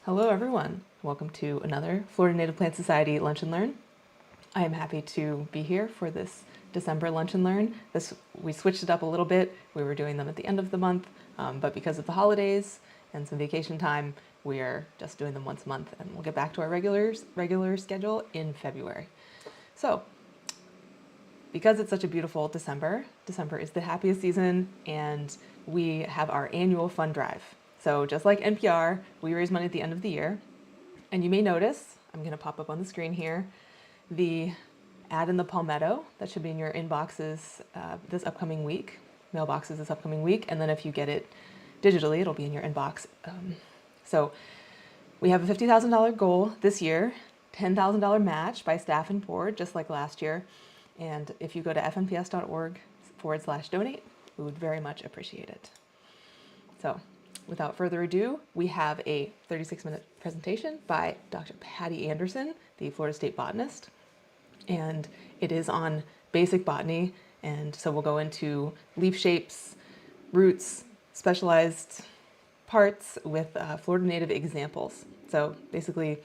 Hello everyone, welcome to another Florida Native Plant Society Lunch and Learn. I am happy to be here for this December Lunch and Learn. We switched it up a little bit. We were doing them at the end of the month, but because of the holidays and some vacation time, we are just doing them once a month, and we'll get back to our regular schedule in February. So, because it's such a beautiful December is the happiest season, and we have our annual fund drive. So just like NPR, we raise money at the end of the year. And you may notice, I'm going to pop up on the screen here, the ad in the Palmetto that should be in your inboxes this upcoming week, mailboxes this upcoming week. And then if you get it digitally, it'll be in your inbox. So we have a $50,000 goal this year, $10,000 match by staff and board, just like last year. And if you go to fnps.org/donate, we would very much appreciate it. So without further ado, we have a 36-minute presentation by Dr. Patti Anderson, the Florida State botanist. And it is on basic botany. And so we'll go into leaf shapes, roots, specialized parts with Florida native examples. So basically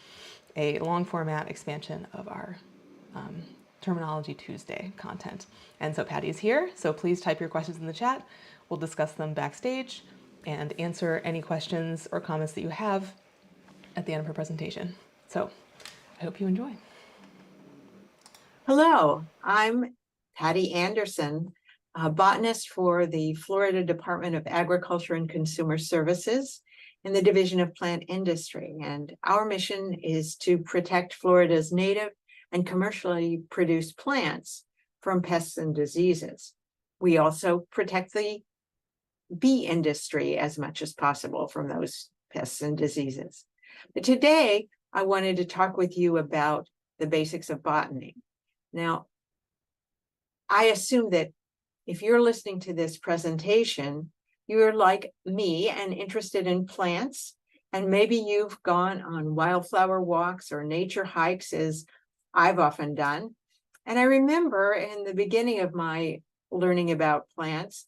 a long format expansion of our Terminology Tuesday content. And so Patti is here, so please type your questions in the chat. We'll discuss them backstage and answer any questions or comments that you have at the end of her presentation. So I hope you enjoy. Hello, I'm Patti Anderson, a botanist for the Florida Department of Agriculture and Consumer Services in the Division of Plant Industry. And our mission is to protect Florida's native and commercially produced plants from pests and diseases. We also protect the bee industry as much as possible from those pests and diseases. But today, I wanted to talk with you about the basics of botany. Now, I assume that if you're listening to this presentation, you're like me and interested in plants, and maybe you've gone on wildflower walks or nature hikes, as I've often done. And I remember in the beginning of my learning about plants,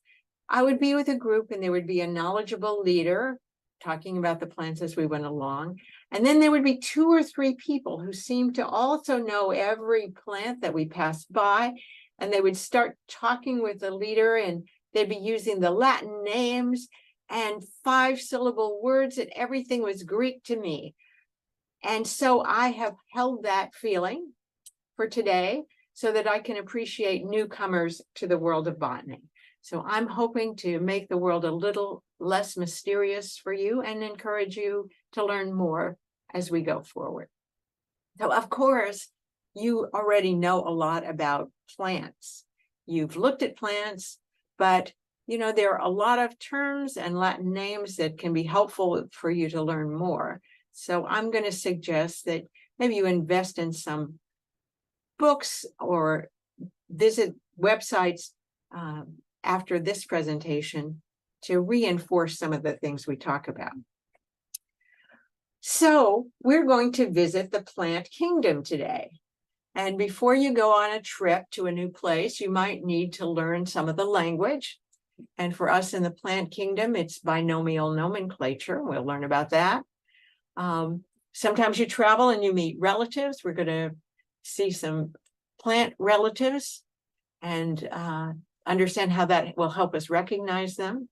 I would be with a group and there would be a knowledgeable leader talking about the plants as we went along. And then there would be 2 or 3 people who seemed to also know every plant that we passed by. And they would start talking with the leader and they'd be using the Latin names and 5-syllable words, and everything was Greek to me. And so I have held that feeling for today so that I can appreciate newcomers to the world of botany. So I'm hoping to make the world a little less mysterious for you and encourage you to learn more as we go forward. So of course, you already know a lot about plants. You've looked at plants, but there are a lot of terms and Latin names that can be helpful for you to learn more. So I'm going to suggest that maybe you invest in some books or visit websites after this presentation to reinforce some of the things we talk about. So we're going to visit the plant kingdom today. And before you go on a trip to a new place, you might need to learn some of the language. And for us in the plant kingdom, it's binomial nomenclature. We'll learn about that. Sometimes you travel and you meet relatives. We're going to see some plant relatives and understand how that will help us recognize them.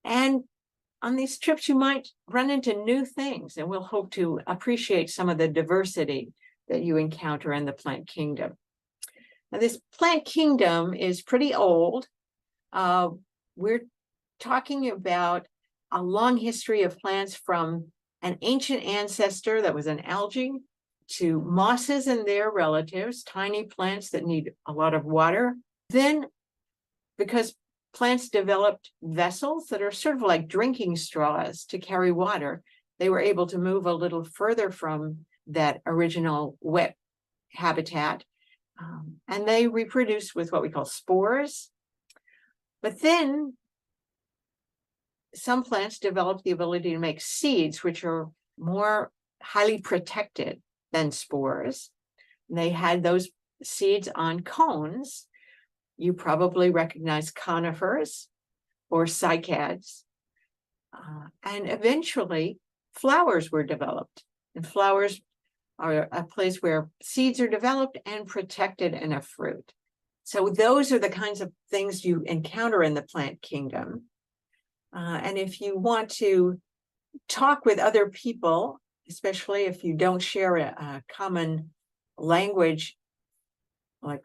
And on these trips, you might run into new things, and we'll hope to appreciate some of the diversity that you encounter in the plant kingdom. Now, this plant kingdom is pretty old. We're talking about a long history of plants from an ancient ancestor that was an algae to mosses and their relatives, tiny plants that need a lot of water. Then, because plants developed vessels that are sort of like drinking straws to carry water, they were able to move a little further from that original wet habitat. And they reproduce with what we call spores. But then some plants develop the ability to make seeds, which are more highly protected than spores. And they had those seeds on cones. You probably recognize conifers or cycads. And eventually, flowers were developed. And flowers are a place where seeds are developed and protected in a fruit. So those are the kinds of things you encounter in the plant kingdom. And if you want to talk with other people, especially if you don't share a common language like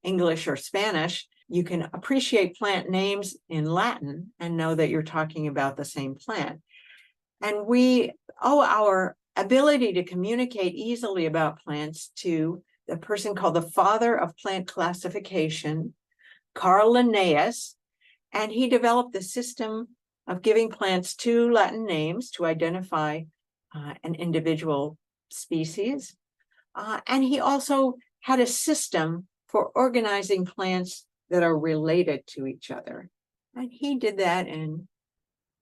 English or Spanish, you can appreciate plant names in Latin and know that you're talking about the same plant. And we owe our ability to communicate easily about plants to the person called the father of plant classification, Carl Linnaeus, and he developed the system of giving plants two Latin names to identify an individual species. And he also had a system for organizing plants that are related to each other. And he did that in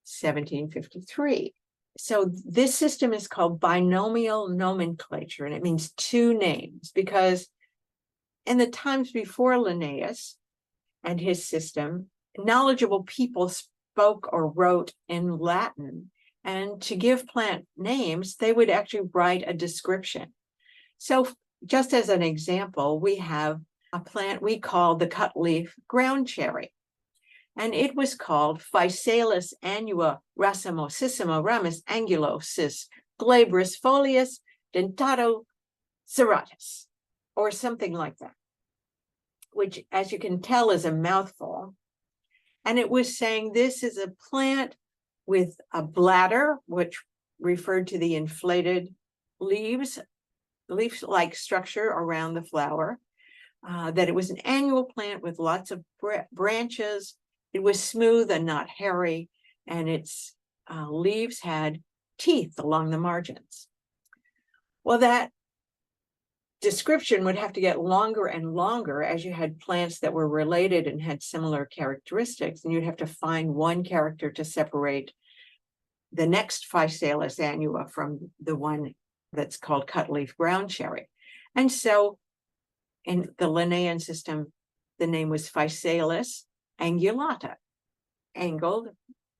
1753. So this system is called binomial nomenclature, and it means two names, because in the times before Linnaeus and his system, knowledgeable people spoke or wrote in Latin, and to give plant names, they would actually write a description. So just as an example, we have a plant we call the cutleaf ground cherry, and it was called Physalis annua racemosissima ramus angulosus glabris folius dentato serratus, or something like that, which, as you can tell, is a mouthful. And it was saying this is a plant with a bladder, which referred to the inflated leaf-like structure around the flower, that it was an annual plant with lots of branches. It was smooth and not hairy, and its leaves had teeth along the margins. Well, that description would have to get longer and longer as you had plants that were related and had similar characteristics, and you'd have to find one character to separate the next Physalis annua from the one that's called cutleaf ground cherry. And so in the Linnaean system, the name was Physalis angulata, angled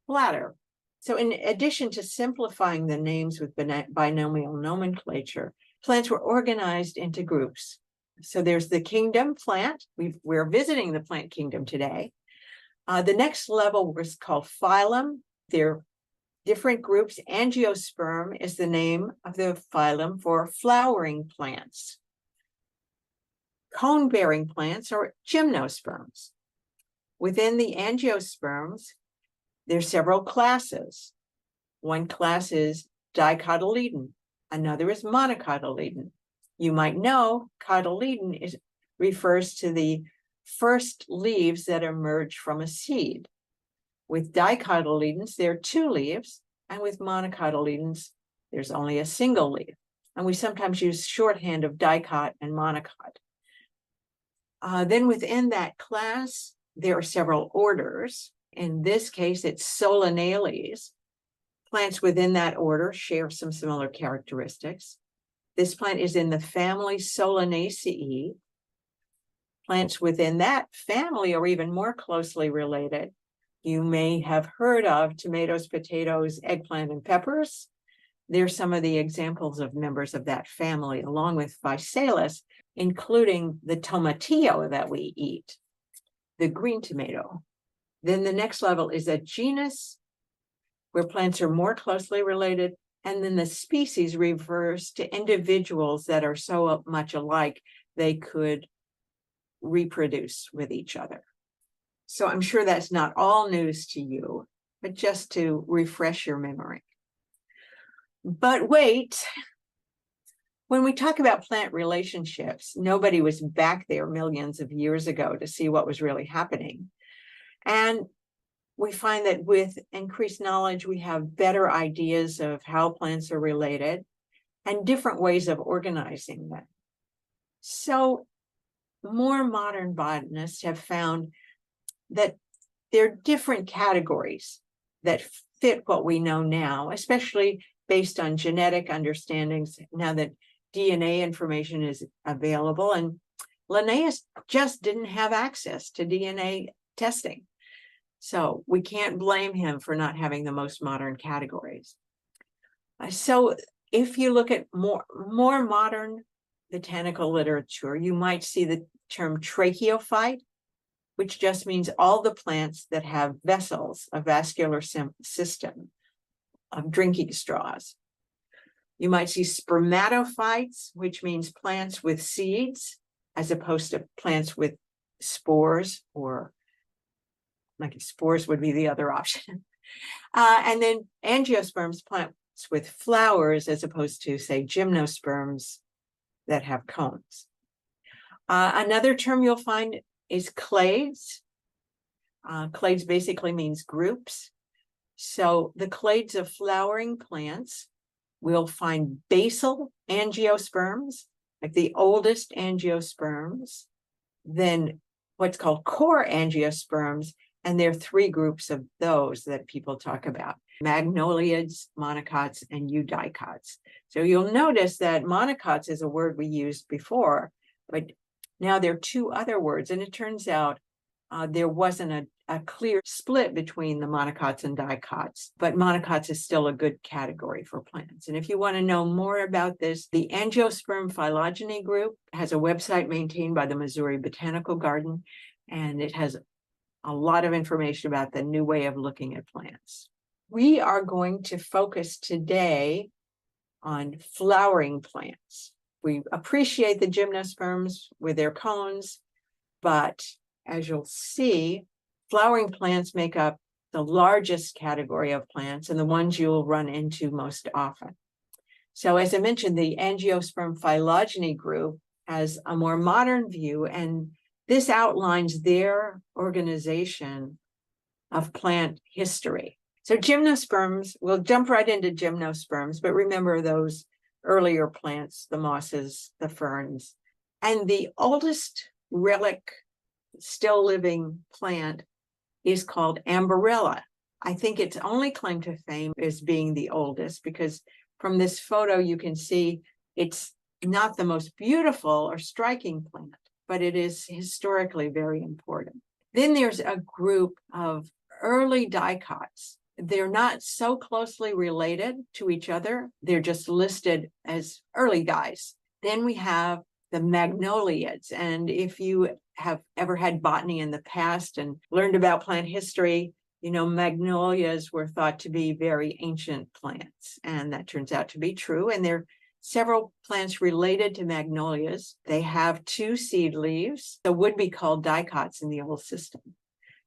bladder. So in addition to simplifying the names with binomial nomenclature, plants were organized into groups. So there's the kingdom plant. We're visiting the plant kingdom today. The next level was called phylum. They're different groups. Angiosperm is the name of the phylum for flowering plants. Cone-bearing plants are gymnosperms. Within the angiosperms, there's several classes. One class is dicotyledon, another is monocotyledon. You might know cotyledon refers to the first leaves that emerge from a seed. With dicotyledons, there are two leaves, and with monocotyledons, there's only a single leaf. And we sometimes use shorthand of dicot and monocot. Then within that class, there are several orders. In this case, it's Solanales. Plants within that order share some similar characteristics. This plant is in the family Solanaceae. Plants within that family are even more closely related. You may have heard of tomatoes, potatoes, eggplant, and peppers. They're some of the examples of members of that family, along with Physalis, including the tomatillo that we eat, the green tomato. Then the next level is a genus, where plants are more closely related, and then the species refers to individuals that are so much alike they could reproduce with each other. So I'm sure that's not all news to you, but just to refresh your memory. But wait, when we talk about plant relationships, nobody was back there millions of years ago to see what was really happening. And we find that with increased knowledge, we have better ideas of how plants are related and different ways of organizing them. So more modern botanists have found that there are different categories that fit what we know now, especially based on genetic understandings now that DNA information is available. And Linnaeus just didn't have access to DNA testing. So we can't blame him for not having the most modern categories. So if you look at more modern botanical literature, you might see the term tracheophyte, which just means all the plants that have vessels, a vascular system of drinking straws. You might see spermatophytes, which means plants with seeds, as opposed to plants with spores, or like spores would be the other option. And then angiosperms, plants with flowers, as opposed to, say, gymnosperms that have cones. Another term you'll find is clades. Clades basically means groups. So the clades of flowering plants, we'll find basal angiosperms, like the oldest angiosperms, then what's called core angiosperms, and there are three groups of those that people talk about: magnoliids, monocots, and eudicots. So you'll notice that monocots is a word we used before, but now there are two other words, and it turns out there wasn't a clear split between the monocots and dicots, but monocots is still a good category for plants. And if you want to know more about this, the Angiosperm Phylogeny Group has a website maintained by the Missouri Botanical Garden, and it has a lot of information about the new way of looking at plants. We are going to focus today on flowering plants. We appreciate the gymnosperms with their cones, but as you'll see, flowering plants make up the largest category of plants and the ones you'll run into most often. So as I mentioned, the Angiosperm Phylogeny Group has a more modern view, and this outlines their organization of plant history. So gymnosperms, we'll jump right into gymnosperms, but remember those earlier plants, the mosses, the ferns. And the oldest relic still living plant is called Ambarella. I think its only claim to fame is being the oldest, because from this photo you can see it's not the most beautiful or striking plant, but it is historically very important. Then there's a group of early dicots. They're not so closely related to each other. They're just listed as early guys. Then we have the magnoliids. And if you have ever had botany in the past and learned about plant history, you know, magnolias were thought to be very ancient plants. And that turns out to be true. And there are several plants related to magnolias. They have two seed leaves, so would be called dicots in the old system.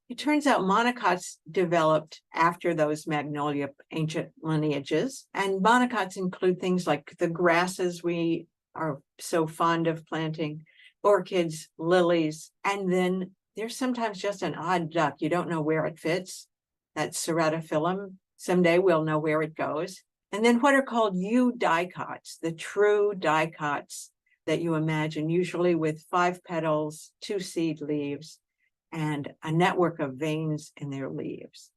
It turns out monocots developed after those magnolia ancient lineages. And monocots include things like the grasses we are so fond of planting, orchids, lilies, and then there's sometimes just an odd duck. You don't know where it fits. That's Ceratophyllum. Someday we'll know where it goes. And then what are called eudicots, the true dicots that you imagine, usually with 5 petals, 2 seed leaves, and a network of veins in their leaves.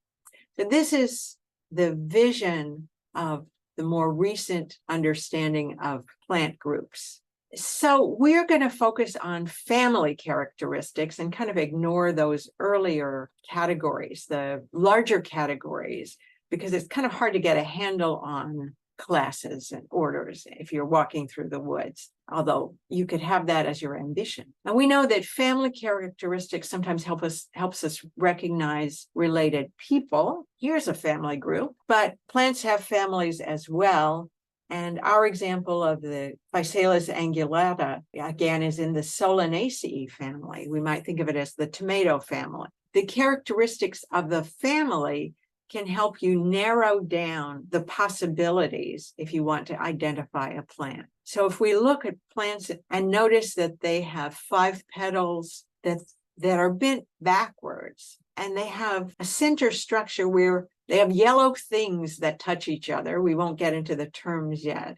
So this is the vision of the more recent understanding of plant groups. So we're going to focus on family characteristics and kind of ignore those earlier categories, the larger categories, because it's kind of hard to get a handle on classes and orders if you're walking through the woods, although you could have that as your ambition. And we know that family characteristics sometimes helps us recognize related people. Here's a family group, but plants have families as well. And our example of the Physalis angulata, again, is in the Solanaceae family. We might think of it as the tomato family. The characteristics of the family can help you narrow down the possibilities if you want to identify a plant. So if we look at plants and notice that they have 5 petals that are bent backwards, and they have a center structure where they have yellow things that touch each other. We won't get into the terms yet,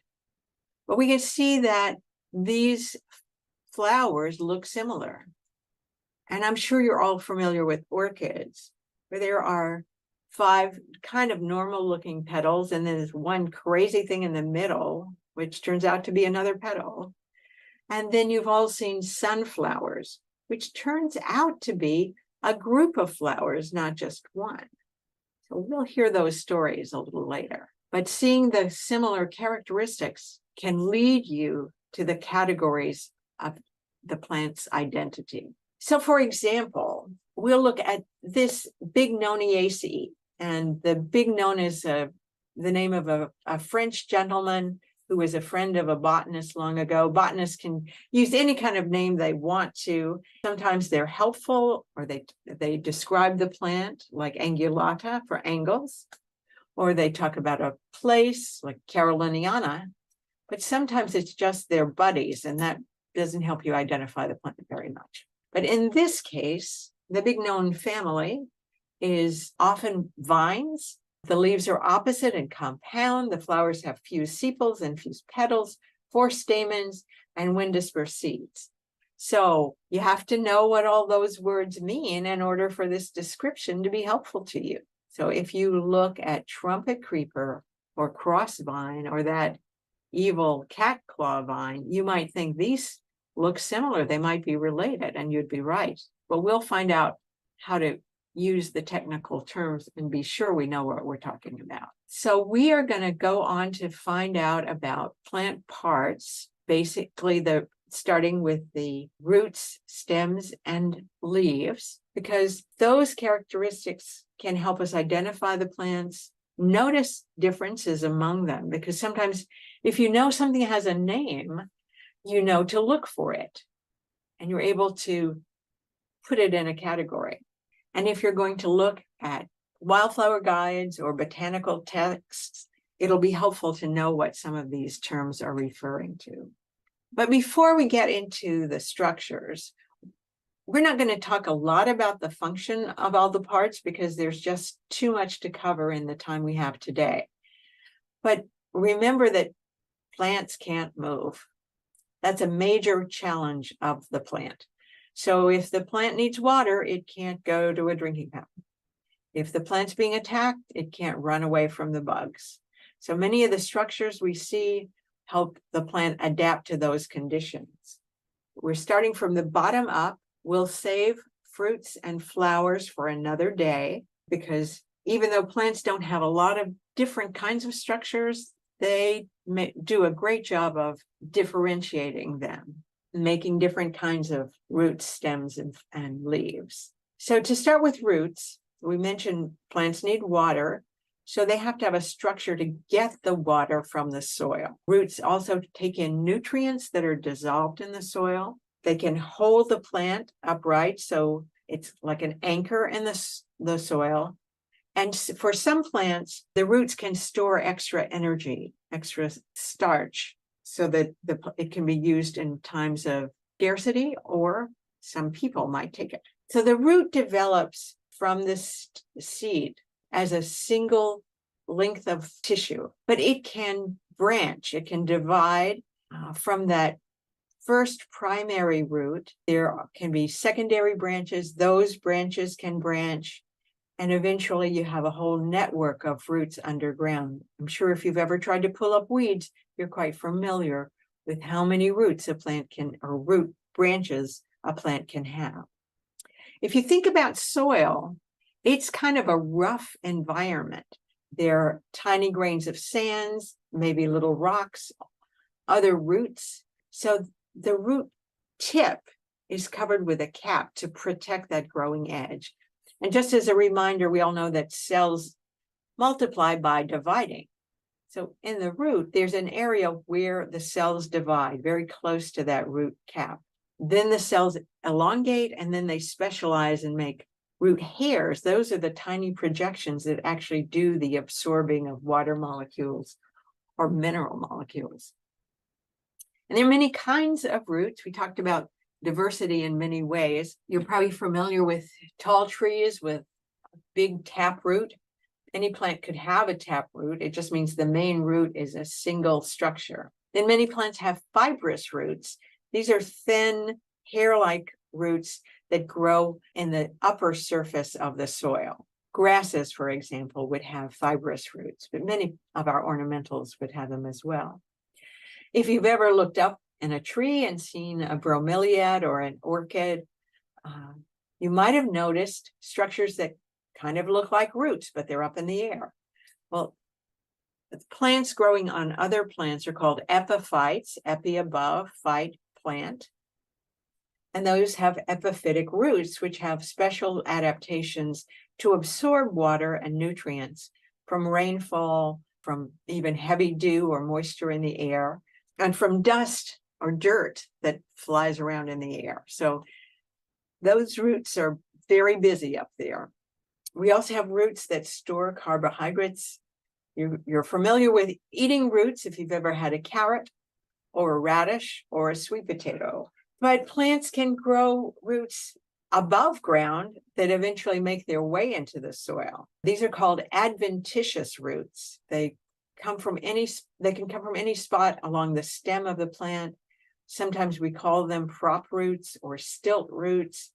but we can see that these flowers look similar. And I'm sure you're all familiar with orchids, where there are 5 kind of normal looking petals, and then there's one crazy thing in the middle, which turns out to be another petal. And then you've all seen sunflowers, which turns out to be a group of flowers, not just one. So we'll hear those stories a little later. but seeing the similar characteristics can lead you to the categories of the plant's identity. So for example, we'll look at this bignoniaceae, and the bignon is the name of a French gentleman who was a friend of a botanist long ago. Botanists can use any kind of name they want to. Sometimes they're helpful, or they describe the plant, like angulata for angles, or they talk about a place like Caroliniana, but sometimes it's just their buddies, and that doesn't help you identify the plant very much. But in this case, the bignon family is often vines. The leaves are opposite and compound. The flowers have few sepals and few petals, 4 stamens, and wind-dispersed seeds. So you have to know what all those words mean in order for this description to be helpful to you. So if you look at trumpet creeper or crossvine or that evil cat claw vine, you might think these look similar. They might be related, and you'd be right. But we'll find out how to use the technical terms and be sure we know what we're talking about. So we are going to go on to find out about plant parts, basically starting with the roots, stems, and leaves, because those characteristics can help us identify the plants, notice differences among them, because sometimes if you know something has a name, you know to look for it, and you're able to put it in a category. And if you're going to look at wildflower guides or botanical texts, it'll be helpful to know what some of these terms are referring to. But before we get into the structures, we're not going to talk a lot about the function of all the parts because there's just too much to cover in the time we have today. But remember that plants can't move. That's a major challenge of the plant. So if the plant needs water, it can't go to a drinking fountain. If the plant's being attacked, it can't run away from the bugs. So many of the structures we see help the plant adapt to those conditions. We're starting from the bottom up. We'll save fruits and flowers for another day, because even though plants don't have a lot of different kinds of structures, they do a great job of differentiating them, making different kinds of roots, stems, and leaves. So to start with roots, we mentioned plants need water, so they have to have a structure to get the water from the soil. Roots also take in nutrients that are dissolved in the soil. They can hold the plant upright, so it's like an anchor in the soil. And for some plants, the roots can store extra energy, extra starch, so that it can be used in times of scarcity, or some people might take it. So the root develops from this seed as a single length of tissue, but it can branch, it can divide from that first primary root. There can be secondary branches. Those branches can branch, and eventually you have a whole network of roots underground. I'm sure if you've ever tried to pull up weeds, you're quite familiar with how many roots a plant can, or root branches a plant can have. If you think about soil, it's kind of a rough environment. There are tiny grains of sands, maybe little rocks, other roots. So the root tip is covered with a cap to protect that growing edge. And just as a reminder, we all know that cells multiply by dividing. So in the root, there's an area where the cells divide, very close to that root cap. Then the cells elongate, and then they specialize and make root hairs. Those are the tiny projections that actually do the absorbing of water molecules or mineral molecules. And there are many kinds of roots. We talked about diversity in many ways. You're probably familiar with tall trees with big taproot. Any plant could have a taproot. It just means the main root is a single structure. Then many plants have fibrous roots. These are thin, hair-like roots that grow in the upper surface of the soil. Grasses, for example, would have fibrous roots, but many of our ornamentals would have them as well. If you've ever looked up in a tree and seen a bromeliad or an orchid, you might have noticed structures that kind of look like roots, but they're up in the air. Well, Plants growing on other plants are called epiphytes, epi above, phyte, plant. And those have epiphytic roots, which have special adaptations to absorb water and nutrients from rainfall, from even heavy dew or moisture in the air, and from dust or dirt that flies around in the air. So those roots are very busy up there. We also have roots that store carbohydrates. You're familiar with eating roots if you've ever had a carrot or a radish or a sweet potato. But plants can grow roots above ground that eventually make their way into the soil. These are called adventitious roots. They can come from any spot along the stem of the plant. Sometimes we call them prop roots or stilt roots.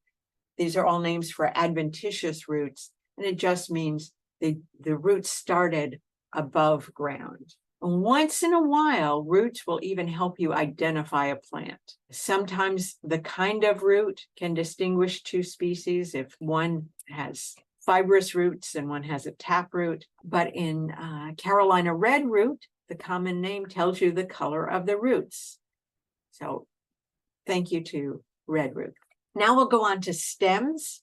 These are all names for adventitious roots, and it just means the roots started above ground. Once in a while, roots will even help you identify a plant. Sometimes the kind of root can distinguish two species if one has fibrous roots and one has a taproot. But in Carolina red root, the common name tells you the color of the roots. So thank you to red root. Now we'll go on to stems.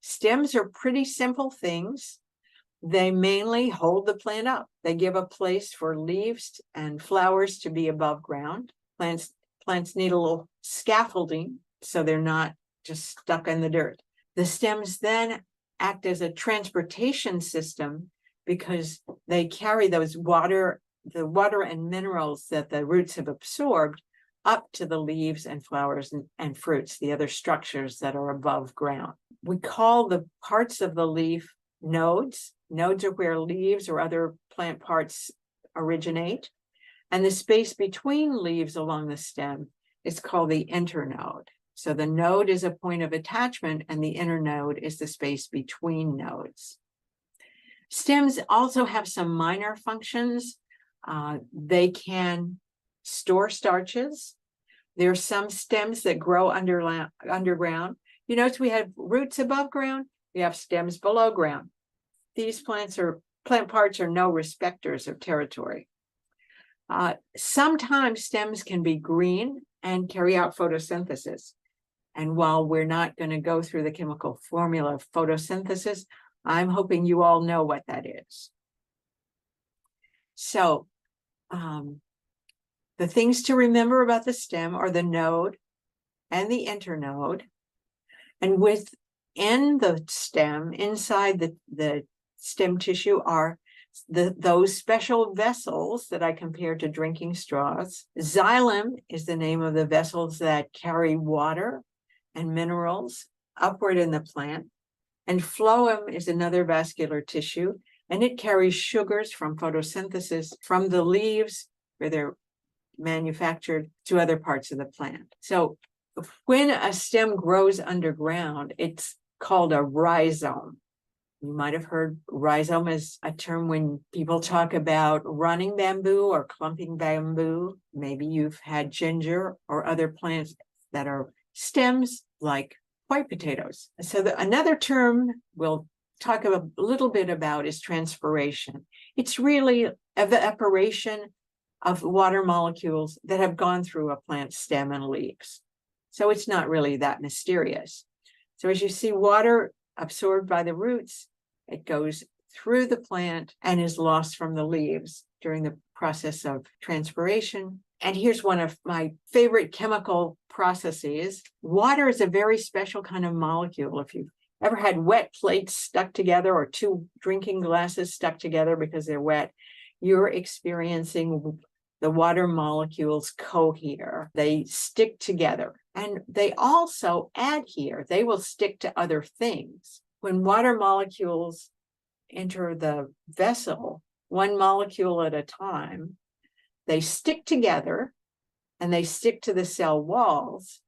Stems are pretty simple things. They mainly hold the plant up. They give a place for leaves and flowers to be above ground. Plants need a little scaffolding so they're not just stuck in the dirt. The stems then act as a transportation system because they carry the water and minerals that the roots have absorbed up to the leaves and flowers and fruits, the other structures that are above ground. We call the parts of the leaf nodes. Nodes are where leaves or other plant parts originate. And the space between leaves along the stem is called the internode. So the node is a point of attachment, and the internode is the space between nodes. Stems also have some minor functions. They can store starches. There are some stems that grow underground. You notice we have roots above ground, we have stems below ground. These plant parts are no respecters of territory. Sometimes stems can be green and carry out photosynthesis. And while we're not going to go through the chemical formula of photosynthesis, I'm hoping you all know what that is. So the things to remember about the stem are the node and the internode. And within the stem, inside the stem tissue, are those special vessels that I compared to drinking straws. Xylem is the name of the vessels that carry water and minerals upward in the plant. And phloem is another vascular tissue, and it carries sugars from photosynthesis from the leaves where they're manufactured to other parts of the plant. So when a stem grows underground, it's called a rhizome. You might have heard rhizome as a term when people talk about running bamboo or clumping bamboo. Maybe you've had ginger or other plants that are stems like white potatoes. So another term we'll talk a little bit about is transpiration. It's really evaporation of water molecules that have gone through a plant's stem and leaves. So it's not really that mysterious. So as you see water absorbed by the roots, it goes through the plant and is lost from the leaves during the process of transpiration. And here's one of my favorite chemical processes. Water is a very special kind of molecule. If you've ever had wet plates stuck together or two drinking glasses stuck together because they're wet, you're experiencing the water molecules cohere. They stick together, and they also adhere. They will stick to other things. When water molecules enter the vessel, one molecule at a time, they stick together and they stick to the cell walls,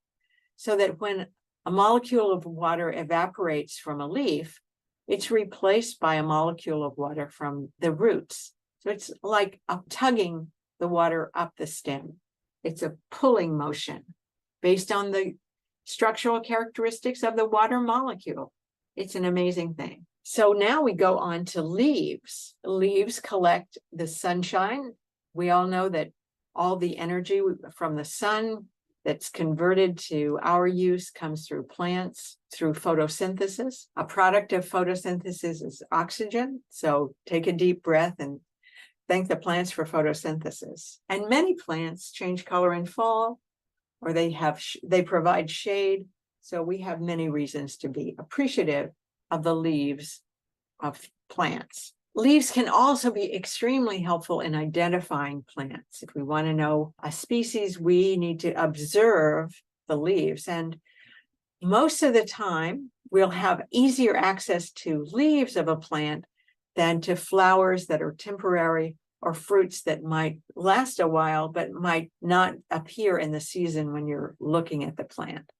so that when a molecule of water evaporates from a leaf, it's replaced by a molecule of water from the roots. So it's like tugging the water up the stem. It's a pulling motion based on the structural characteristics of the water molecule. It's an amazing thing. So now we go on to leaves. Leaves collect the sunshine. We all know that all the energy from the sun that's converted to our use comes through plants, through photosynthesis. A product of photosynthesis is oxygen. So take a deep breath and thank the plants for photosynthesis. And many plants change color in fall, or they provide shade. So we have many reasons to be appreciative of the leaves of plants. Leaves can also be extremely helpful in identifying plants. If we want to know a species, we need to observe the leaves. And most of the time, we'll have easier access to leaves of a plant than to flowers that are temporary or fruits that might last a while, but might not appear in the season when you're looking at the plant.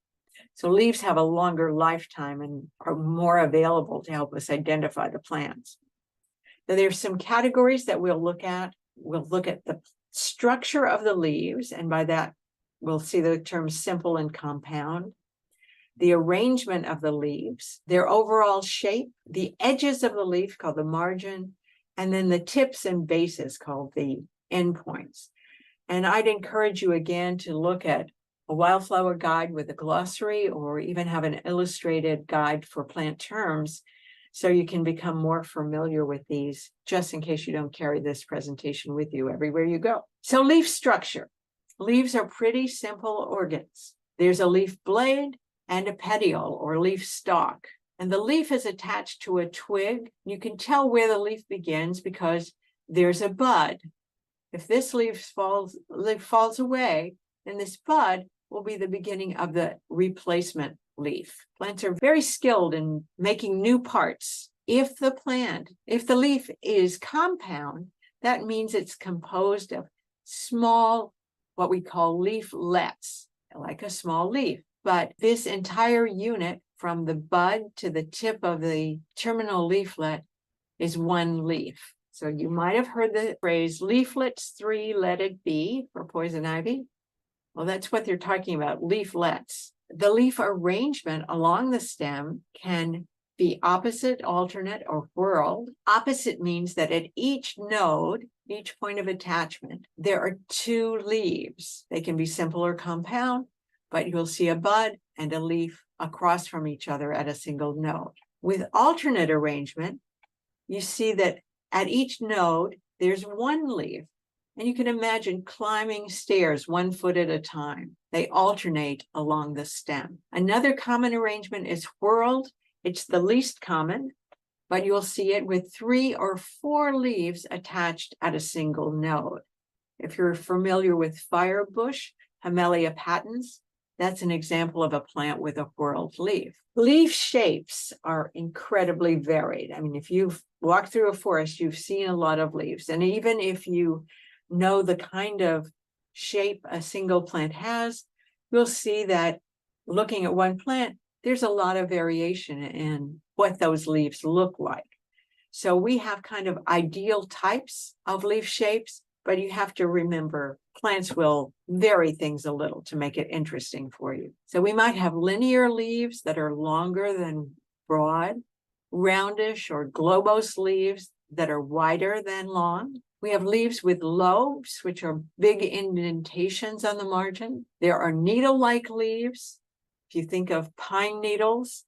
So leaves have a longer lifetime and are more available to help us identify the plants. Now, there's some categories that we'll look at. We'll look at the structure of the leaves, and by that, we'll see the terms simple and compound. The arrangement of the leaves, their overall shape, the edges of the leaf called the margin, and then the tips and bases called the endpoints. And I'd encourage you again to look at a wildflower guide with a glossary, or even have an illustrated guide for plant terms, so you can become more familiar with these, just in case you don't carry this presentation with you everywhere you go. So leaf structure. Leaves are pretty simple organs. There's a leaf blade and a petiole or leaf stalk. And the leaf is attached to a twig. You can tell where the leaf begins because there's a bud. If this leaf falls away, then this bud will be the beginning of the replacement leaf. Plants are very skilled in making new parts. If the leaf is compound, that means it's composed of small, what we call leaflets, like a small leaf. But this entire unit, from the bud to the tip of the terminal leaflet, is one leaf. So you might have heard the phrase leaflets 3, let it be, for poison ivy. Well, that's what they're talking about, leaflets. The leaf arrangement along the stem can be opposite, alternate, or whorled. Opposite means that at each node, each point of attachment, there are 2 leaves. They can be simple or compound, but you'll see a bud and a leaf across from each other at a single node. With alternate arrangement, you see that at each node, there's 1 leaf. And you can imagine climbing stairs 1 foot at a time. They alternate along the stem. Another common arrangement is whorled. It's the least common, but you'll see it with 3 or 4 leaves attached at a single node. If you're familiar with firebush, Hamelia patens, that's an example of a plant with a whorled leaf. Leaf shapes are incredibly varied. I mean, if you've walked through a forest, you've seen a lot of leaves. And even if you know the kind of shape a single plant has, you'll see that looking at one plant, there's a lot of variation in what those leaves look like. So we have kind of ideal types of leaf shapes, but you have to remember plants will vary things a little to make it interesting for you. So we might have linear leaves that are longer than broad, roundish or globose leaves that are wider than long. We have leaves with lobes, which are big indentations on the margin. There are needle-like leaves. If you think of pine needles,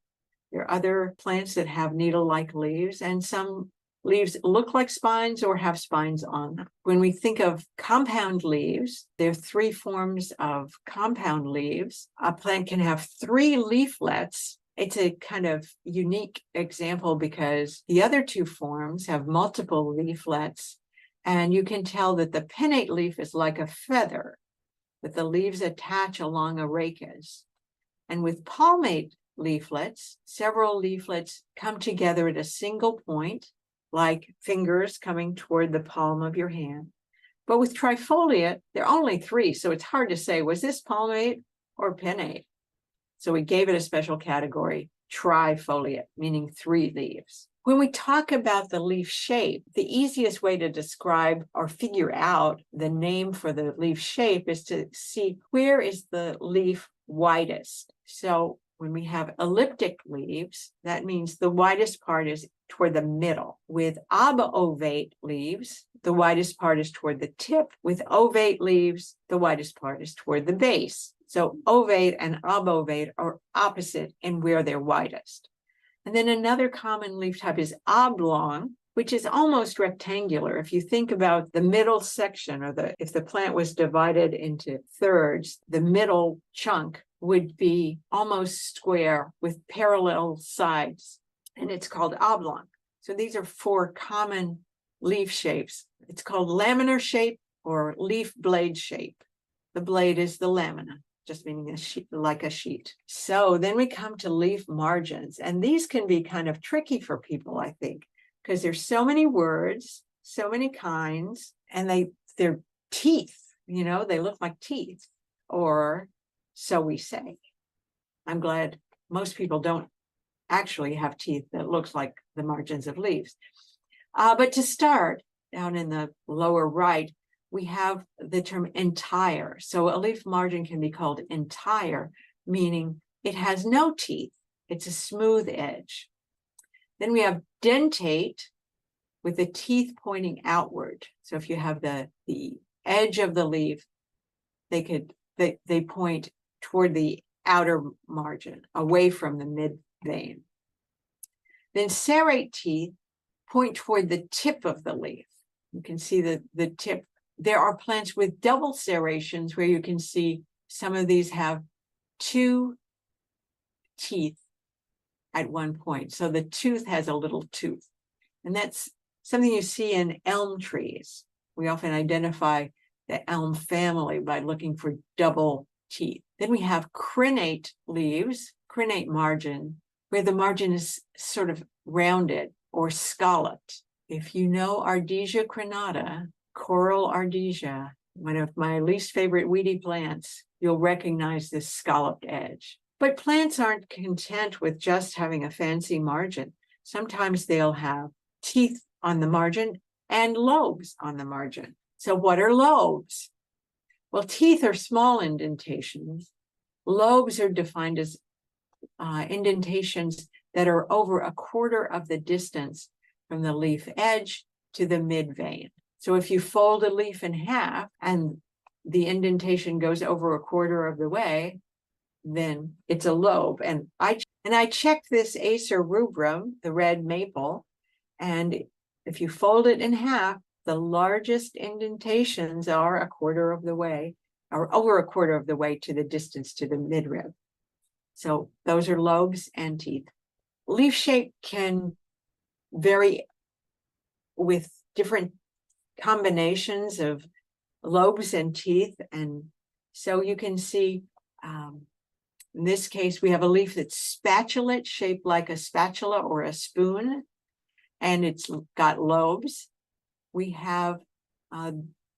there are other plants that have needle-like leaves, and some leaves look like spines or have spines on them. When we think of compound leaves, there are 3 forms of compound leaves. A plant can have 3 leaflets. It's a kind of unique example because the other 2 forms have multiple leaflets. And you can tell that the pinnate leaf is like a feather, that the leaves attach along a rachis. And with palmate leaflets, several leaflets come together at a single point, like fingers coming toward the palm of your hand. But with trifoliate, there are only 3, so it's hard to say, was this palmate or pinnate? So we gave it a special category, trifoliate, meaning 3 leaves. When we talk about the leaf shape, the easiest way to describe or figure out the name for the leaf shape is to see where is the leaf widest. So when we have elliptic leaves, that means the widest part is toward the middle. With obovate leaves, the widest part is toward the tip. With ovate leaves, the widest part is toward the base. So ovate and obovate are opposite in where they're widest. And then another common leaf type is oblong, which is almost rectangular. If you think about the middle section, or if the plant was divided into thirds, the middle chunk would be almost square with parallel sides, and it's called oblong. So these are 4 common leaf shapes. It's called laminar shape or leaf blade shape. The blade is the lamina, just meaning a sheet, like a sheet. So then we come to leaf margins, and these can be kind of tricky for people, I think, because there's so many words, so many kinds, and they're teeth, they look like teeth, or so we say. I'm glad most people don't actually have teeth that looks like the margins of leaves. But to start, down in the lower right, we have the term entire. So a leaf margin can be called entire, meaning it has no teeth. It's a smooth edge. Then we have dentate with the teeth pointing outward. So if you have the edge of the leaf, they point toward the outer margin, away from the mid vein. Then serrate teeth point toward the tip of the leaf. You can see the tip. There are plants with double serrations where you can see some of these have 2 teeth at one point. So the tooth has a little tooth. And that's something you see in elm trees. We often identify the elm family by looking for double teeth. Then we have crenate leaves, crenate margin, where the margin is sort of rounded or scalloped. If you know Ardesia crenata, coral Ardesia, one of my least favorite weedy plants, you'll recognize this scalloped edge. But plants aren't content with just having a fancy margin. Sometimes they'll have teeth on the margin and lobes on the margin. So what are lobes? Well, teeth are small indentations. Lobes are defined as indentations that are over a quarter of the distance from the leaf edge to the mid vein. So if you fold a leaf in half and the indentation goes over a quarter of the way, then it's a lobe. And I checked this Acer rubrum, the red maple, and if you fold it in half, the largest indentations are a quarter of the way, or over a quarter of the way to the distance to the midrib. So those are lobes and teeth. Leaf shape can vary with different combinations of lobes and teeth. And so you can see, in this case, we have a leaf that's spatulate, shaped like a spatula or a spoon, and it's got lobes. We have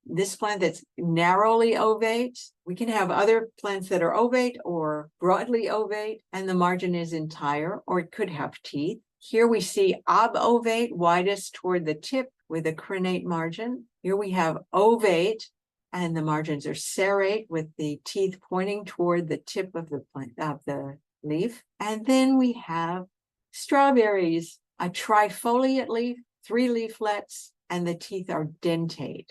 this plant that's narrowly ovate. We can have other plants that are ovate or broadly ovate, and the margin is entire, or it could have teeth. Here we see obovate, widest toward the tip with a crenate margin. Here we have ovate, and the margins are serrate with the teeth pointing toward the tip of the plant, of the leaf. And then we have strawberries, a trifoliate leaf, 3 leaflets, and the teeth are dentate.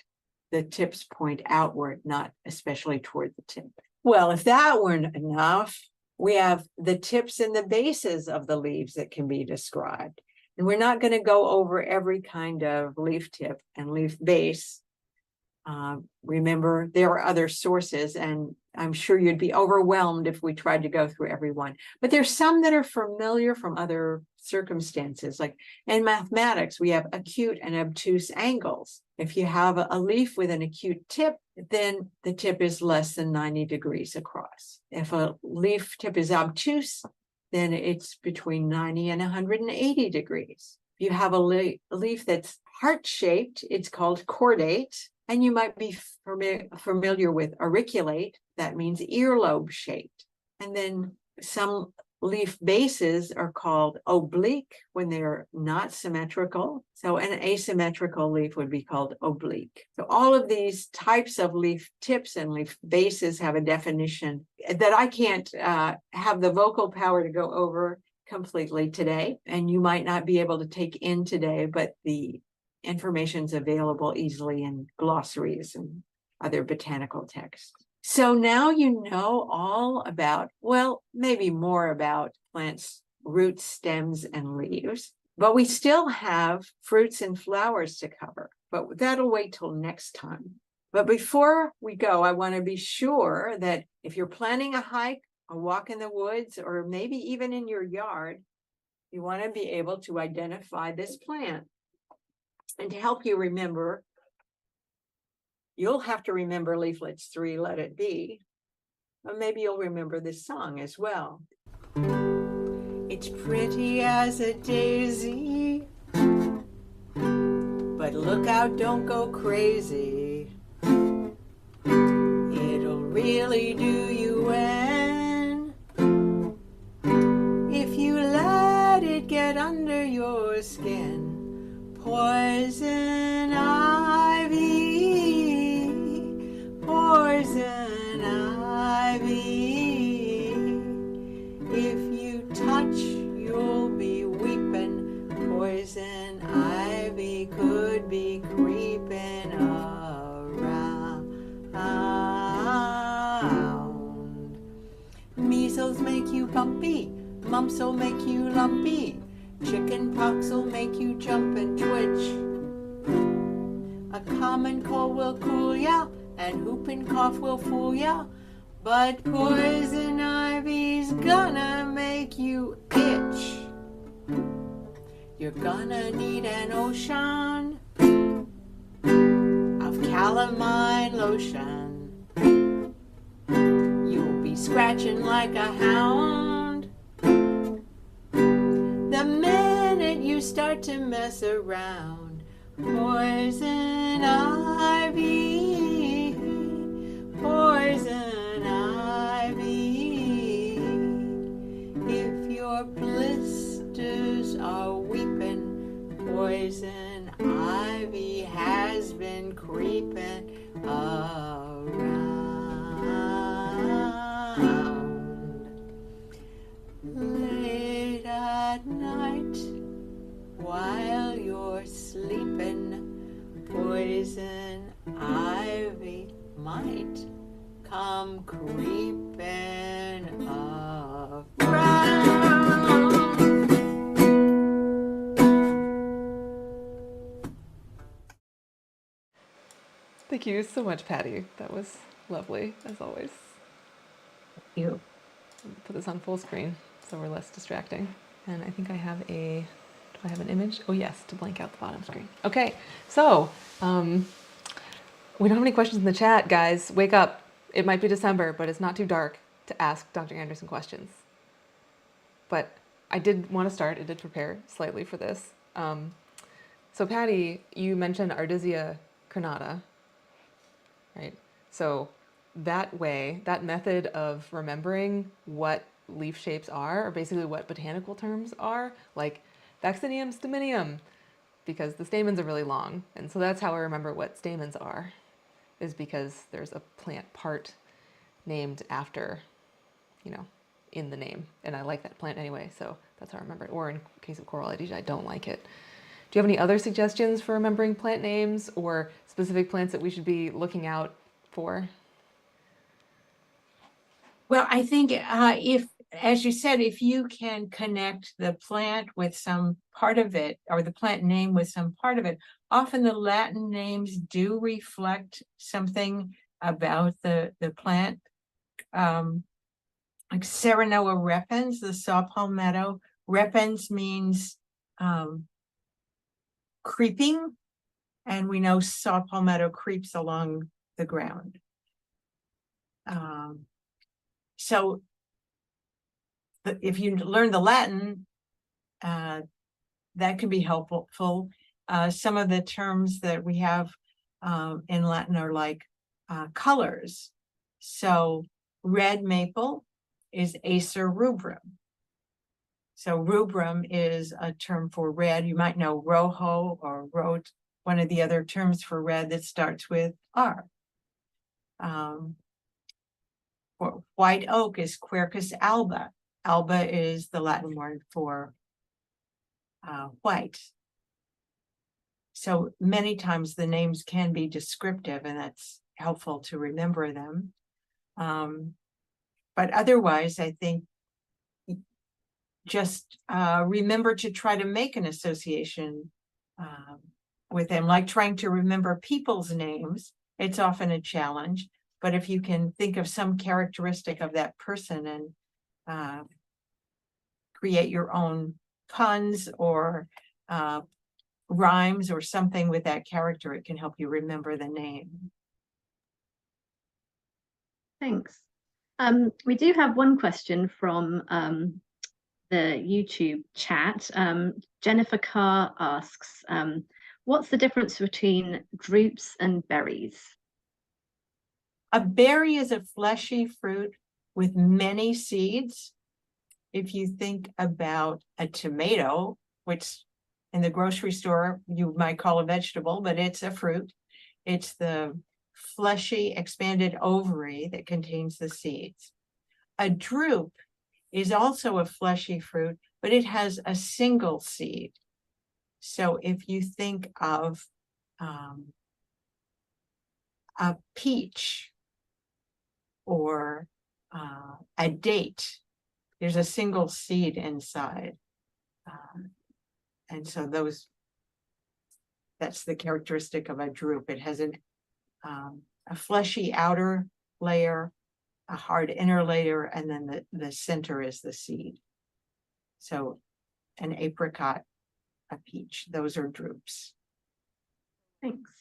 The tips point outward, not especially toward the tip. Well, if that weren't enough, we have the tips and the bases of the leaves that can be described. And we're not going to go over every kind of leaf tip and leaf base. Remember, there are other sources, and I'm sure you'd be overwhelmed if we tried to go through every one. But there's some that are familiar from other circumstances. Like in mathematics, we have acute and obtuse angles. If you have a leaf with an acute tip, then the tip is less than 90 degrees across. If a leaf tip is obtuse, then it's between 90 and 180 degrees. If you have a leaf that's heart-shaped, it's called cordate. And you might be familiar with auriculate. That means earlobe shaped. And then some leaf bases are called oblique when they're not symmetrical. So an asymmetrical leaf would be called oblique. So all of these types of leaf tips and leaf bases have a definition that I can't have the vocal power to go over. completely today, and you might not be able to take in today, but the information's available easily in glossaries and other botanical texts. So now you know all about, well, maybe more about plants, roots, stems, and leaves, but we still have fruits and flowers to cover, but that'll wait till next time. But before we go, I want to be sure that if you're planning a hike, a walk in the woods, or maybe even in your yard, you want to be able to identify this plant. And to help you remember, you'll have to remember leaflets 3, Let It Be. But maybe you'll remember this song as well. It's pretty as a daisy, but look out, don't go crazy. It'll really do you in if you let it get under your skin. Poison ivy, poison ivy. If you touch, you'll be weeping. Poison ivy could be creeping around. Measles make you bumpy, mumps will make you lumpy. Chicken pox will make you jump and twitch. A common cold will cool ya, and whooping cough will fool ya. But poison ivy's gonna make you itch. You're gonna need an ocean of calamine lotion. You'll be scratching like a hound the minute you start to mess around. Poison ivy, poison ivy. If your blisters are weeping, poison ivy has been creeping around. Late at night, while you're sleeping, poison ivy might come creeping around. Thank you so much, Patty. That was lovely, as always. Thank you. Put this on full screen so we're less distracting. And I think I have do I have an image? Oh yes, to blank out the bottom screen. Okay, so we don't have any questions in the chat, guys. Wake up. It might be December, but it's not too dark to ask Dr. Anderson questions. But I did want to start, I did prepare slightly for this. So Patty, you mentioned Ardisia crenata, right? So that way, that method of remembering what leaf shapes are, or basically what botanical terms are, like vaccinium staminium, because the stamens are really long. And so that's how I remember what stamens are, is because there's a plant part named after, in the name. And I like that plant anyway, so that's how I remember it. Or in case of coral I don't like it. Do you have any other suggestions for remembering plant names or specific plants that we should be looking out for? Well, I think if, as you said, if you can connect the plant with some part of it, or the plant name with some part of it, often the Latin names do reflect something about the plant. Like Serenoa repens, the saw palmetto. Repens means creeping, and we know saw palmetto creeps along the ground. So if you learn the Latin, that can be helpful. Some of the terms that we have in Latin are like colors. So red maple is Acer rubrum. So rubrum is a term for red. You might know rojo or rot, one of the other terms for red that starts with R. White oak is Quercus alba. alba is the Latin word for white. So many times the names can be descriptive, and that's helpful to remember them. But otherwise, I think just remember to try to make an association with them, like trying to remember people's names. It's often a challenge, but if you can think of some characteristic of that person and create your own puns or rhymes or something with that character, it can help you remember the name. Thanks. We do have one question from the YouTube chat. Jennifer Carr asks, what's the difference between drupes and berries? A berry is a fleshy fruit with many seeds. If you think about a tomato, which in the grocery store you might call a vegetable, but it's a fruit. It's the fleshy expanded ovary that contains the seeds. A drupe is also a fleshy fruit, but it has a single seed. So if you think of a peach or a date, there's a single seed inside. And so that's the characteristic of a drupe. It has a fleshy outer layer, a hard inner layer, and then the center is the seed. So an apricot, a peach, those are drupes. Thanks.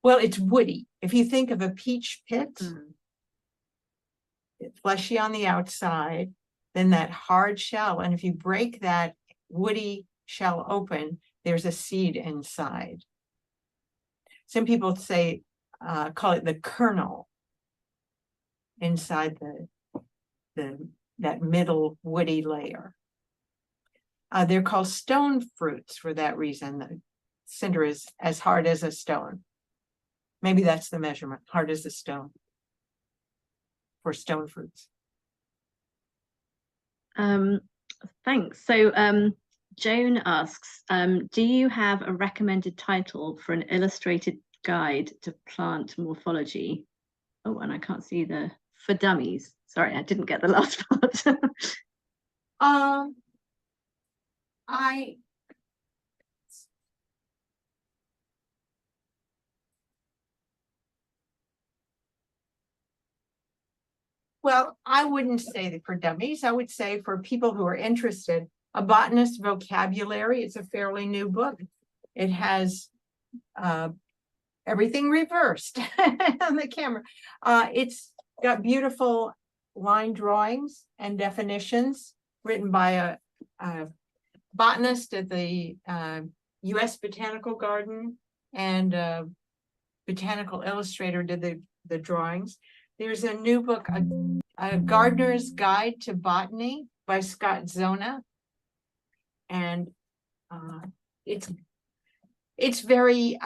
Well, it's woody. If you think of a peach pit, it's fleshy on the outside, then that hard shell. And if you break that woody shell open, there's a seed inside. Some people say, call it the kernel inside that middle woody layer. They're called stone fruits for that reason. The center is as hard as a stone. Maybe that's the measurement, hard as a stone for stone fruits. Thanks. So Joan asks, do you have a recommended title for an illustrated guide to plant morphology? Oh, and I can't see for dummies. Sorry, I didn't get the last part. Well, I wouldn't say that for dummies. I would say for people who are interested, A Botanist's Vocabulary. It's a fairly new book. It has everything reversed on the camera. It's got beautiful line drawings and definitions written by a botanist at the U.S. Botanical Garden, and Botanical Illustrator did the drawings. There's a new book, a Gardener's Guide to Botany by Scott Zona. And it's very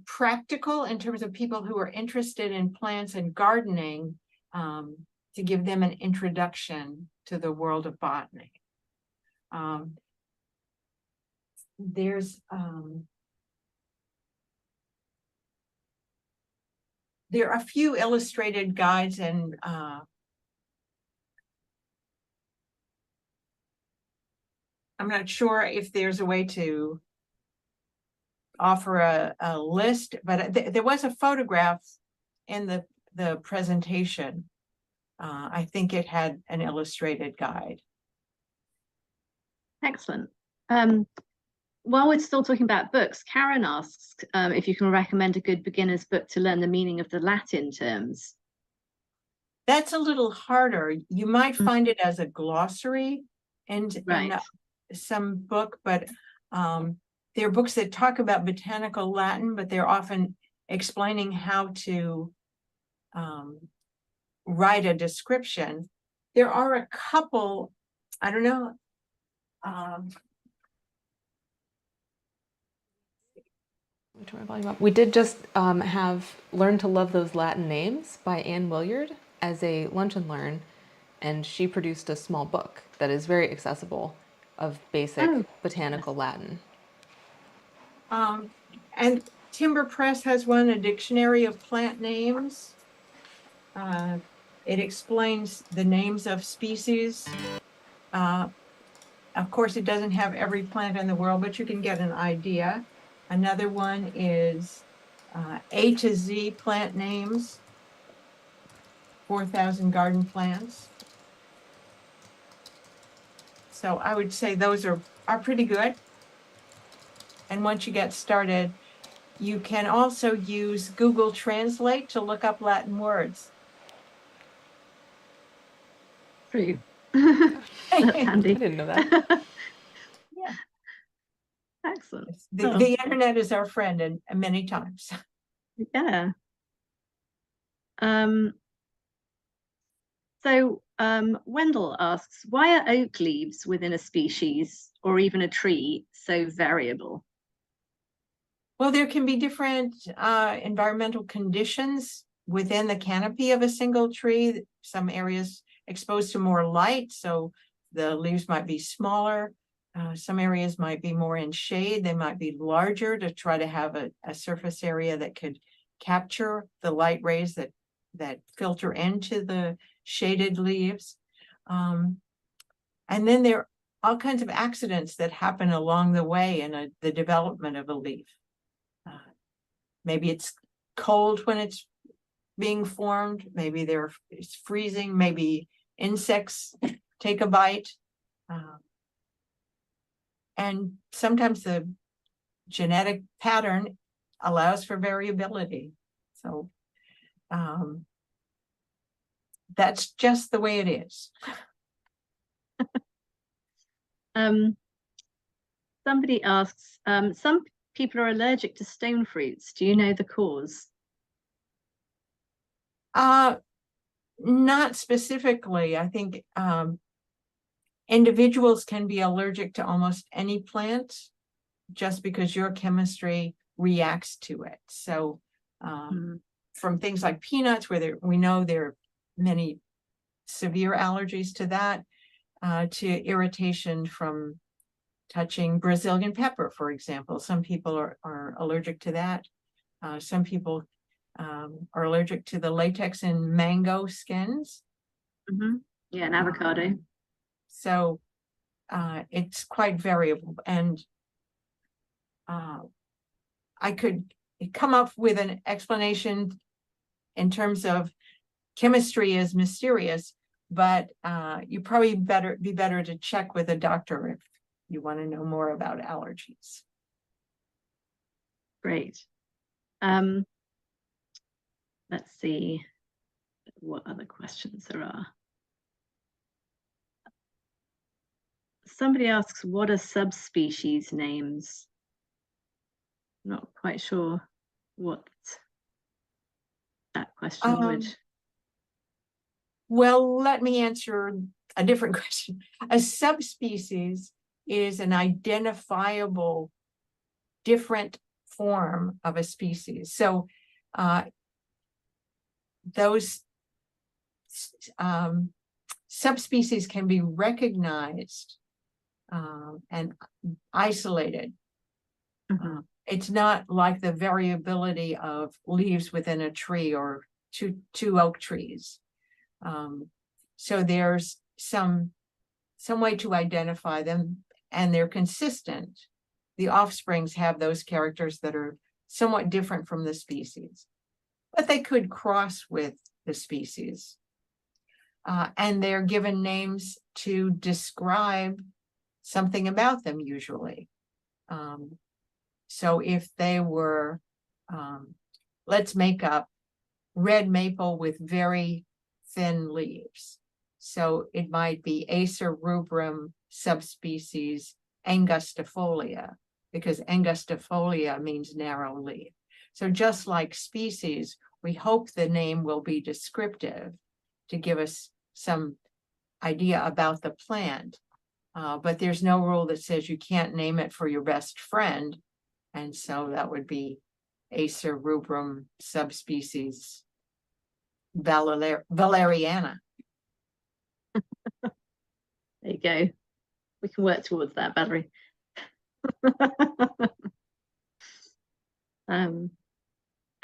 practical in terms of people who are interested in plants and gardening, to give them an introduction to the world of botany. There are a few illustrated guides, and I'm not sure if there's a way to offer a list, but there was a photograph in the presentation. I think it had an illustrated guide. Excellent. While we're still talking about books, Karen asks if you can recommend a good beginner's book to learn the meaning of the Latin terms. That's a little harder. You might find it as a glossary in some book, but there are books that talk about botanical Latin, but they're often explaining how to write a description. There are a couple, I don't know, Turn my volume up. We did just have Learn to Love Those Latin Names by Anne Williard as a lunch and learn, and she produced a small book that is very accessible of basic Oh, botanical Latin. And Timber Press has one, a dictionary of plant names. It explains the names of species. Of course, it doesn't have every plant in the world, but you can get an idea. Another one is A to Z plant names, 4,000 garden plants. So I would say those are pretty good. And once you get started, you can also use Google Translate to look up Latin words. True. That's handy. I didn't know that. Yeah. Excellent. The internet is our friend, and many times. Yeah. So Wendell asks, why are oak leaves within a species or even a tree so variable? Well, there can be different environmental conditions within the canopy of a single tree. Some areas exposed to more light, so the leaves might be smaller. Some areas might be more in shade. They might be larger to try to have a surface area that could capture the light rays that filter into the shaded leaves. And then there are all kinds of accidents that happen along the way in the development of a leaf. Maybe it's cold when it's being formed. Maybe it's freezing. Maybe insects take a bite. And sometimes the genetic pattern allows for variability. So that's just the way it is. Somebody asks, some people are allergic to stone fruits. Do you know the cause? Not specifically. I think individuals can be allergic to almost any plant just because your chemistry reacts to it. So from things like peanuts, where we know there are many severe allergies to that, to irritation from touching Brazilian pepper, for example. Some people are allergic to that. Some people are allergic to the latex in mango skins. Yeah, and avocado. So it's quite variable. And I could come up with an explanation in terms of chemistry is mysterious, but you probably be better to check with a doctor if you want to know more about allergies. Great. Let's see what other questions there are. Somebody asks, what are subspecies names? Not quite sure what that question would. Well, let me answer a different question. A subspecies is an identifiable different form of a species. So those subspecies can be recognized and isolated. It's not like the variability of leaves within a tree or two oak trees. So there's some way to identify them, and they're consistent. The offsprings have those characters that are somewhat different from the species, but they could cross with the species. And they're given names to describe something about them usually. So if they were, let's make up red maple with very thin leaves. So it might be Acer rubrum subspecies angustifolia, because angustifolia means narrow leaf. So just like species, we hope the name will be descriptive to give us some idea about the plant. But there's no rule that says you can't name it for your best friend. And so that would be Acer rubrum subspecies Valeriana. There you go. We can work towards that, Valerie.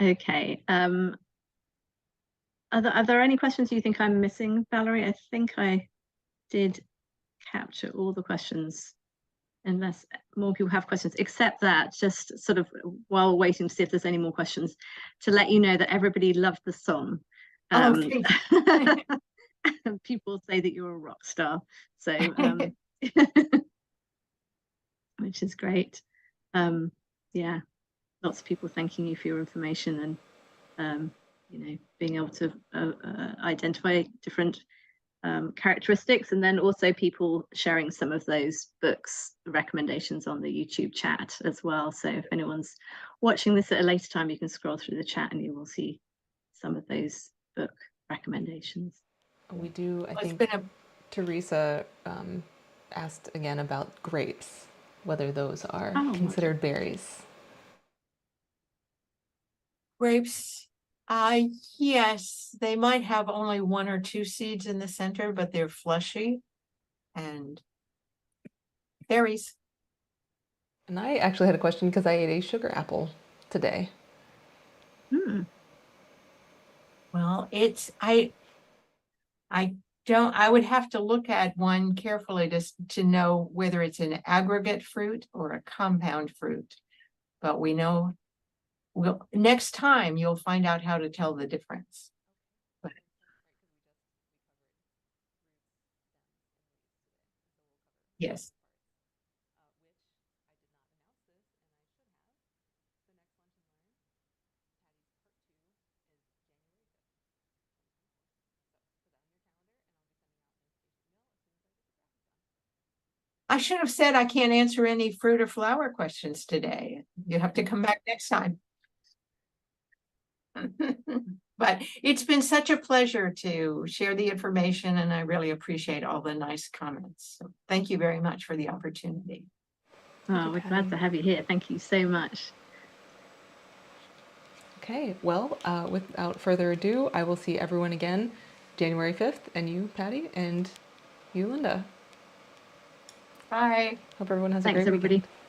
Okay. Are there any questions you think I'm missing, Valerie? I think I did capture all the questions, unless more people have questions, except that, just sort of while waiting to see if there's any more questions, to let you know that everybody loved the song. People say that you're a rock star, so which is great. Yeah, lots of people thanking you for your information and being able to identify different characteristics, and then also people sharing some of those books recommendations on the YouTube chat as well. So if anyone's watching this at a later time, you can scroll through the chat and you will see some of those book recommendations. We do, I think Teresa asked again about grapes, whether those are considered berries. Grapes, yes, they might have only 1 or 2 seeds in the center, but they're fleshy and berries. And I actually had a question because I ate a sugar apple today. Well, I would have to look at one carefully to know whether it's an aggregate fruit or a compound fruit. But we know, next time you'll find out how to tell the difference. Yes. I should have said I can't answer any fruit or flower questions today. You have to come back next time. But it's been such a pleasure to share the information, and I really appreciate all the nice comments. So thank you very much for the opportunity. Oh, we're glad to have you here. Thank you so much. Okay, well, without further ado, I will see everyone again January 5th, and you, Patty, and you, Linda. Bye. Hope everyone has a Thanks, great everybody. weekend.